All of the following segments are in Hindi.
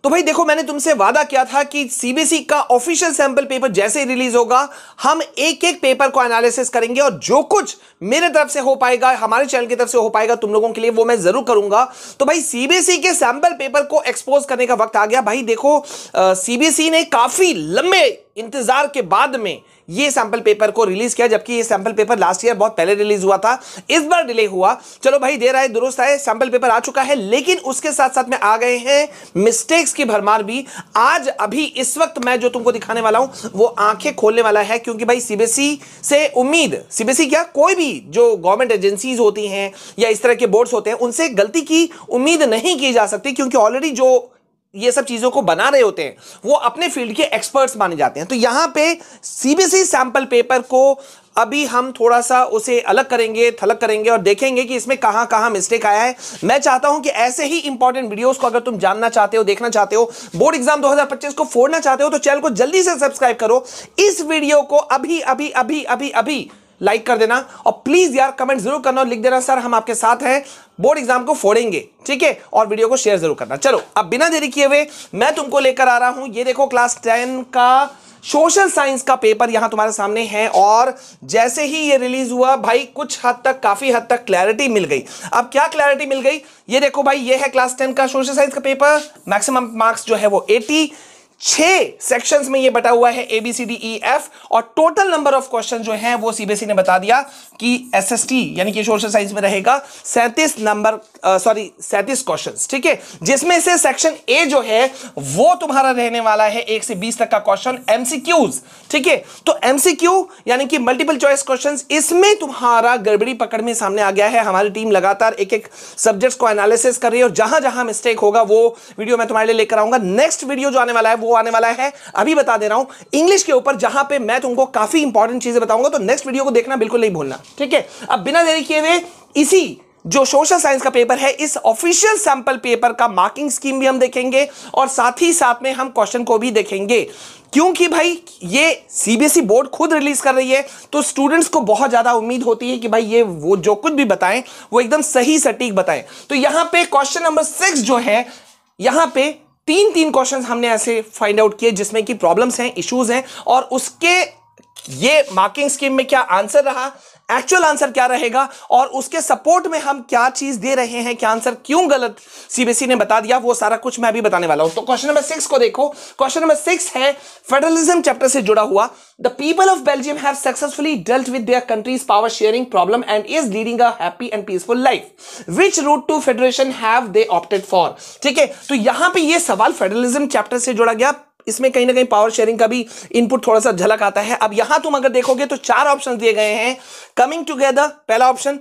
तो भाई देखो, मैंने तुमसे वादा किया था कि सीबीएसई का ऑफिशियल सैंपल पेपर जैसे ही रिलीज होगा हम एक एक पेपर को एनालिसिस करेंगे और जो कुछ मेरे तरफ से हो पाएगा, हमारे चैनल की तरफ से हो पाएगा तुम लोगों के लिए, वो मैं जरूर करूंगा। तो भाई सीबीएसई के सैंपल पेपर को एक्सपोज करने का वक्त आ गया। भाई देखो, सीबीएसई ने काफी लंबे इंतजार के बाद में ये सैंपल पेपर को रिलीज किया, जबकि ये सैंपल पेपर लास्ट ईयर बहुत पहले रिलीज हुआ था, इस बार डिले हुआ। चलो भाई, देर आए दुरुस्त आए, सैंपल पेपर आ चुका है, लेकिन उसके साथ साथ में आ गए हैं मिस्टेक्स की भरमार भी। आज अभी इस वक्त मैं जो तुमको दिखाने वाला हूं वो आंखें खोलने वाला है, क्योंकि भाई सीबीएसई से उम्मीद, सीबीएसई क्या, कोई भी जो गवर्नमेंट एजेंसीज होती हैं या इस तरह के बोर्ड्स होते हैं, उनसे गलती की उम्मीद नहीं की जा सकती, क्योंकि ऑलरेडी जो ये सब चीजों को बना रहे होते हैं वो अपने फील्ड के एक्सपर्ट्स माने जाते हैं। तो यहां पे सीबीएसई सैंपल पेपर को अभी हम थोड़ा सा उसे अलग करेंगे, थलग करेंगे और देखेंगे कि इसमें कहां कहां मिस्टेक आया है। मैं चाहता हूं कि ऐसे ही इंपॉर्टेंट वीडियोस को अगर तुम जानना चाहते हो, देखना चाहते हो, बोर्ड एग्जाम 2025 को फोड़ना चाहते हो, तो चैनल को जल्दी से सब्सक्राइब करो। इस वीडियो को अभी अभी अभी अभी अभी लाइक कर देना और प्लीज यार कमेंट जरूर करना और लिख देना सर हम आपके साथ हैं, बोर्ड एग्जाम को फोड़ेंगे, ठीक है। और वीडियो को शेयर जरूर करना। चलो अब बिना देरी किए हुए मैं तुमको लेकर आ रहा हूं, ये देखो क्लास 10 का सोशल साइंस का पेपर यहां तुम्हारे सामने है। और जैसे ही ये रिलीज हुआ भाई कुछ हद तक, काफी हद तक क्लैरिटी मिल गई। अब क्या क्लैरिटी मिल गई, ये देखो भाई, ये है क्लास 10 का सोशल साइंस का पेपर। मैक्सिमम मार्क्स जो है वो 80, 6 सेक्शंस में ये बटा हुआ है, ABCDEF, और टोटल नंबर ऑफ क्वेश्चन जो है वो सीबीएसई ने बता दिया कि SST यानी कि सोशल साइंस में रहेगा 37 क्वेश्चंस, ठीक है। जिसमें से सेक्शन ए जो है वो तुम्हारा रहने वाला है 1 से 20 तक का क्वेश्चन MCQs, ठीक है। तो MCQ यानी कि मल्टीपल चॉइस क्वेश्चंस, इसमें तुम्हारा गड़बड़ी पकड़ में सामने आ गया है। हमारी टीम लगातार एक एक सब्जेक्ट्स को एनालिसिस कर रही है और जहां जहां मिस्टेक होगा वो वीडियो मैं तुम्हारे लिए लेकर आऊंगा। नेक्स्ट वीडियो जो आने वाला है वो आने वाला है, अभी बता दे रहा हूं, इंग्लिश के ऊपर, जहां पे मैं तुमको काफी इंपॉर्टेंट चीजें बताऊंगा। तो नेक्स्ट वीडियो को देखना बिल्कुल नहीं भूलना, ठीक है। अब बिना देरी किए हुए इसी जो सोशल साइंस का पेपर है, इस ऑफिशियल सैंपल पेपर का मार्किंग स्कीम भी हम देखेंगे और साथ ही साथ में हम क्वेश्चन को भी देखेंगे, क्योंकि भाई ये सीबीएसई बोर्ड खुद रिलीज कर रही है तो स्टूडेंट्स को बहुत ज्यादा उम्मीद होती है कि भाई ये वो जो कुछ भी बताएं वो एकदम सही सटीक बताएं। तो यहां पे क्वेश्चन नंबर 6 जो है, यहां पे तीन क्वेश्चंस हमने ऐसे फाइंड आउट किए जिसमें कि प्रॉब्लम्स हैं, इश्यूज हैं, और उसके ये मार्किंग स्कीम में क्या आंसर रहा, एक्चुअल आंसर क्या रहेगा, और उसके सपोर्ट में हम क्या चीज दे रहे हैं, क्या आंसर क्यों गलत सीबीएसई ने बता दिया, वो सारा कुछ मैं अभी बताने वाला हूं। तो क्वेश्चन नंबर 6 को देखो। क्वेश्चन नंबर 6 है फेडरलिज्म चैप्टर से जुड़ा हुआ। The people of Belgium have successfully dealt with their countries power sharing problem and is leading a happy and peaceful life. Which route to federation have they opted for, ठीक है। तो यहां पे ये सवाल फेडरलिज्म चैप्टर से जोड़ा गया, इसमें कहीं ना कहीं पावर शेयरिंग का भी इनपुट थोड़ा सा झलक आता है। अब यहां तुम अगर देखोगे तो 4 ऑप्शन दिए गए हैं। कमिंग टुगेदर पहला ऑप्शन,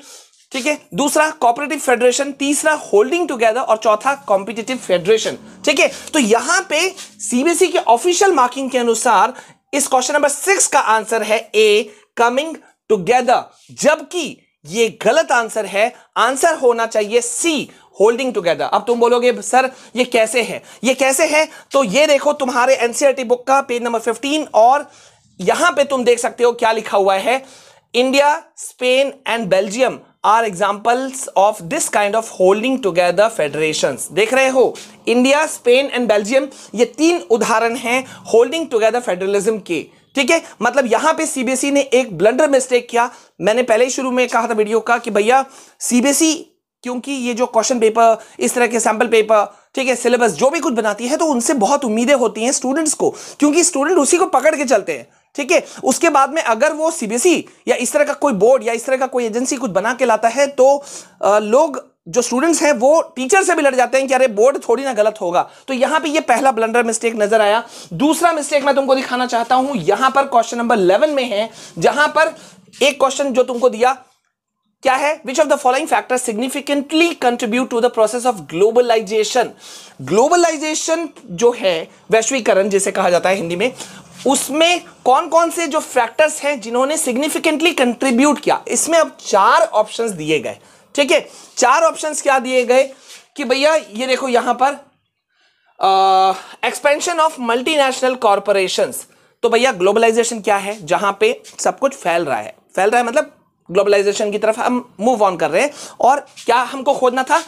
ठीक है, दूसरा कोऑपरेटिव फेडरेशन, तीसरा होल्डिंग टुगेदर और चौथा कॉम्पिटिटिव फेडरेशन, ठीक है। तो यहां पे सीबीएसई के ऑफिशियल मार्किंग के अनुसार इस क्वेश्चन नंबर 6 का आंसर है ए, कमिंग टुगेदर, जबकि ये गलत आंसर है। आंसर होना चाहिए सी, होल्डिंग टुगेदर। अब तुम बोलोगे सर ये कैसे है, ये कैसे है, तो ये देखो तुम्हारे एनसीईआरटी बुक का पेज नंबर 15 और यहां पे तुम देख सकते हो क्या लिखा हुआ है। India, Spain and Belgium are examples of this kind of holding together federations. देख रहे हो, इंडिया, स्पेन एंड बेल्जियम, ये 3 उदाहरण हैं होल्डिंग टुगेदर फेडरलिज्म के, ठीक है। मतलब यहां पे सीबीएसई ने एक ब्लंडर मिस्टेक किया। मैंने पहले ही शुरू में कहा था वीडियो का कि भैया सीबीएसई, क्योंकि ये जो क्वेश्चन पेपर, इस तरह के सैंपल पेपर, ठीक है, सिलेबस जो भी कुछ बनाती है तो उनसे बहुत उम्मीदें होती हैं स्टूडेंट्स को, क्योंकि स्टूडेंट उसी को पकड़ के चलते हैं, ठीक है। उसके बाद में अगर वो सीबीएसई या इस तरह का कोई बोर्ड या इस तरह का कोई एजेंसी कुछ बना के लाता है तो लोग, जो स्टूडेंट्स हैं, वो टीचर से भी लड़ जाते हैं कि अरे बोर्ड थोड़ी ना गलत होगा। तो यहां पे ये पहला ब्लंडर मिस्टेक नजर आया। दूसरा मिस्टेक मैं तुमको दिखाना चाहता हूं, यहां पर क्वेश्चन नंबर 11 में है, जहां पर एक क्वेश्चन जो तुमको दिया क्या है, which of the following factors significantly contribute to the process of globalisation. Globalisation जो है, वैश्वीकरण जिसे कहा जाता है हिंदी में, उसमें कौन कौन से जो फैक्टर्स हैं जिन्होंने सिग्निफिकेंटली कंट्रीब्यूट किया। इसमें अब 4 ऑप्शंस दिए गए, ठीक है। 4 ऑप्शंस क्या दिए गए कि भैया ये देखो यहां पर एक्सपेंशन ऑफ मल्टीनेशनल कॉरपोरेशंस। तो भैया ग्लोबलाइजेशन क्या है, जहां पे सब कुछ फैल रहा है, फैल रहा है मतलब ग्लोबलाइजेशन की तरफ हम मूव ऑन कर रहे हैं। और क्या हमको खोजना था,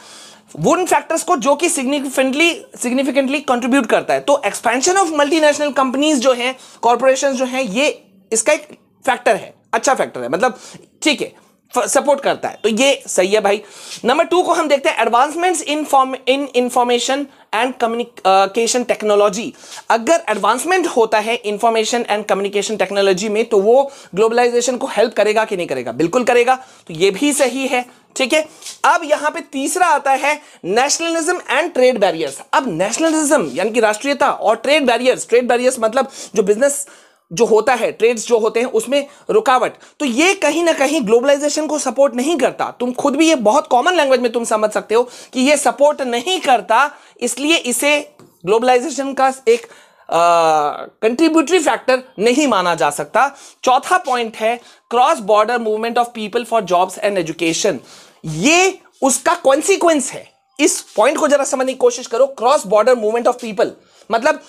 उन फैक्टर्स को जो कि सिग्निफिकेंटली कंट्रीब्यूट करता है। तो एक्सपेंशन ऑफ मल्टीनेशनल कंपनीज जो है, कॉर्पोरेशन जो है, ये इसका एक फैक्टर है, अच्छा फैक्टर है, मतलब ठीक है, सपोर्ट करता है, तो ये सही है भाई। नंबर 2 को हम देखते हैं, advancements in information and communication technology. अगर एडवांसमेंट होता है इंफॉर्मेशन एंड कम्युनिकेशन टेक्नोलॉजी में, तो वो ग्लोबलाइजेशन को हेल्प करेगा कि नहीं करेगा? बिल्कुल करेगा, तो ये भी सही है, ठीक है। अब यहां पे तीसरा आता है नेशनलिज्म एंड ट्रेड बैरियर्स। अब नेशनलिज्म यानी कि राष्ट्रीयता और ट्रेड बैरियर्स मतलब जो बिजनेस जो होता है, ट्रेड्स जो होते हैं उसमें रुकावट, तो ये कहीं ना कहीं ग्लोबलाइजेशन को सपोर्ट नहीं करता। तुम खुद भी ये बहुत कॉमन लैंग्वेज में तुम समझ सकते हो कि ये सपोर्ट नहीं करता, इसलिए इसे ग्लोबलाइजेशन का एक कंट्रीब्यूटरी फैक्टर नहीं माना जा सकता। चौथा पॉइंट है cross border movement of people for jobs and education. ये उसका कॉन्सिक्वेंस है। इस पॉइंट को जरा समझने की कोशिश करो। Cross border movement of people मतलब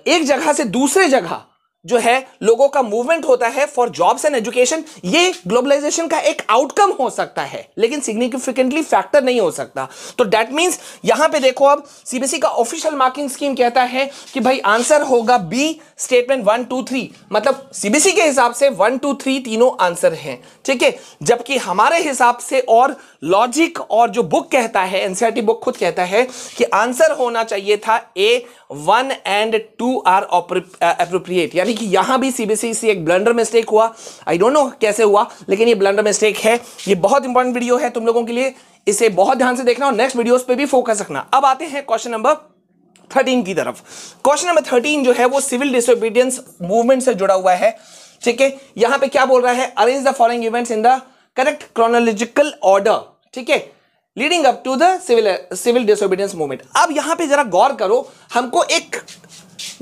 एक जगह से दूसरे जगह जो है लोगों का मूवमेंट होता है फॉर जॉब्स एंड एजुकेशन। ये ग्लोबलाइजेशन का एक आउटकम हो सकता है, लेकिन सिग्निफिकेंटली फैक्टर नहीं हो सकता। तो दैट मींस यहां पे देखो, अब सीबीएसई का ऑफिशियल मार्किंग स्कीम कहता है कि भाई आंसर होगा बी, स्टेटमेंट 1 2 3, मतलब सीबीएसई के हिसाब से 1 2 3 तीनों आंसर हैं, ठीक है। जबकि हमारे हिसाब से और लॉजिक और जो बुक कहता है, एनसीईआरटी बुक खुद कहता है कि आंसर होना चाहिए था ए 1 एंड 2 आर अप्रोप्रिएट। यानी कि यहां भी सीबीएसई से एक ब्लंडर मिस्टेक हुआ। आई डोंट नो कैसे हुआ, लेकिन ये ब्लंडर मिस्टेक है। ये बहुत इंपॉर्टेंट वीडियो है तुम लोगों के लिए, इसे बहुत ध्यान से देखना और नेक्स्ट वीडियोस पे भी फोकस रखना। अब आते हैं क्वेश्चन नंबर 13 की तरफ। क्वेश्चन नंबर 13 जो है वो सिविल डिसोबीडियंस मूवमेंट से जुड़ा हुआ है, ठीक है। यहां पे क्या बोल रहा है, arrange the following events in the correct chronological order, ठीक है, leading up to the civil disobedience movement. अब यहां पे जरा गौर करो, हमको एक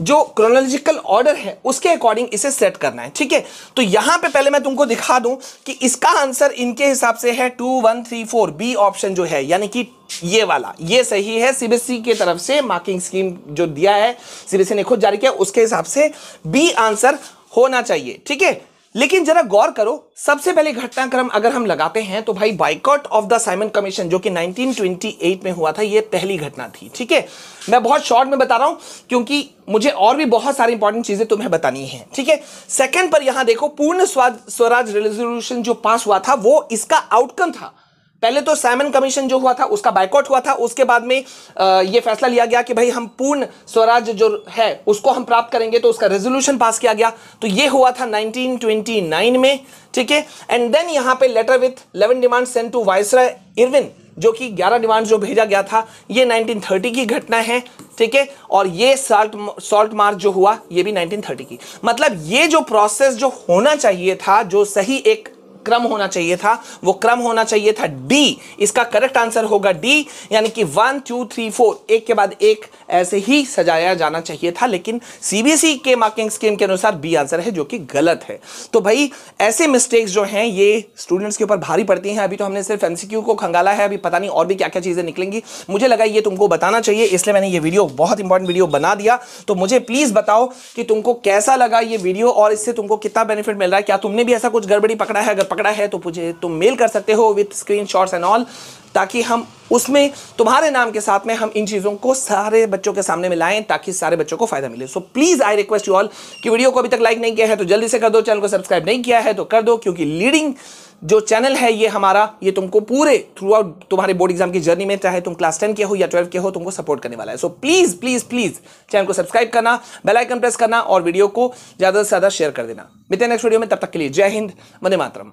जो क्रोनोलॉजिकल ऑर्डर है उसके अकॉर्डिंग इसे सेट करना है, ठीक है। तो यहां पे पहले मैं तुमको दिखा दूं कि इसका आंसर इनके हिसाब से है 2 1 3 4, बी ऑप्शन जो है, यानी कि ये वाला, ये सही है। सीबीएसई की तरफ से मार्किंग स्कीम जो दिया है, सीबीएसई ने खुद जारी किया, उसके हिसाब से बी आंसर होना चाहिए, ठीक है। लेकिन जरा गौर करो, सबसे पहले घटनाक्रम अगर हम लगाते हैं तो भाई boycott of the Simon commission जो कि 1928 में हुआ था, ये पहली घटना थी, ठीक है। मैं बहुत शॉर्ट में बता रहा हूं क्योंकि मुझे और भी बहुत सारी इंपॉर्टेंट चीजें तुम्हें बतानी है, ठीक है। सेकंड पर यहां देखो, पूर्ण स्वराज रेजोल्यूशन जो पास हुआ था वो इसका आउटकम था। पहले तो साइमन कमीशन जो हुआ था उसका बाइकआउट हुआ था, उसके बाद में ये फैसला लिया गया कि भाई हम पूर्ण स्वराज जो है उसको हम प्राप्त करेंगे, तो उसका रेजोल्यूशन पास किया गया। तो ये हुआ था 1929 में, ठीक है। एंड देन यहां पे letter with 11 demand sent to viceroy Irwin, जो कि 11 डिमांड जो भेजा गया था, ये 1930 की घटना है, ठीक है। और ये सॉल्ट मार्च जो हुआ ये भी 1930 की। मतलब ये जो प्रोसेस जो होना चाहिए था, जो सही एक क्रम होना चाहिए था, वो क्रम होना चाहिए था डी। इसका करेक्ट आंसर होगा डी, यानी कि 1 2 3 4 एक के बाद एक ऐसे ही सजाया जाना चाहिए था, लेकिन सीबीएसई के मार्किंग स्कीम के अनुसार बी आंसर है, जो कि गलत है। तो भाई ऐसे मिस्टेक्स जो हैं ये स्टूडेंट्स के ऊपर भारी पड़ती हैं। अभी तो हमने सिर्फ एमसीक्यू को खंगाला है, अभी पता नहीं और भी क्या क्या चीजें निकलेंगी। मुझे लगा ये तुमको बताना चाहिए, इसलिए मैंने ये वीडियो, बहुत इंपॉर्टेंट वीडियो बना दिया। तो मुझे प्लीज बताओ कि तुमको कैसा लगा ये वीडियो और इससे तुमको कितना बेनिफिट मिल रहा है। क्या तुमने भी ऐसा कुछ गड़बड़ी पकड़ा है? अगर पकड़ा है तो मुझे तुम मेल कर सकते हो विथ स्क्रीनशॉट्स एंड ऑल, ताकि हम उसमें तुम्हारे नाम के साथ में हम इन चीजों को सारे बच्चों के सामने में लाएं, ताकि सारे बच्चों को फायदा मिले। So please I request you all कि वीडियो को अभी तक लाइक नहीं किया है तो जल्दी से कर दो, चैनल को सब्सक्राइब नहीं किया है तो कर दो, क्योंकि लीडिंग जो चैनल है ये हमारा, ये तुमको पूरे थ्रू आउट तुम्हारे बोर्ड एग्जाम की जर्नी में, चाहे तुम क्लास 10 के हो या 12 के हो, तुमको सपोर्ट करने वाला है। So please please please channel को सब्सक्राइब करना, बेल आइकन प्रेस करना और वीडियो को ज्यादा से ज्यादा शेयर कर देना। मिलते हैं नेक्स्ट वीडियो में, तब तक के लिए जय हिंद, वंदे मातरम।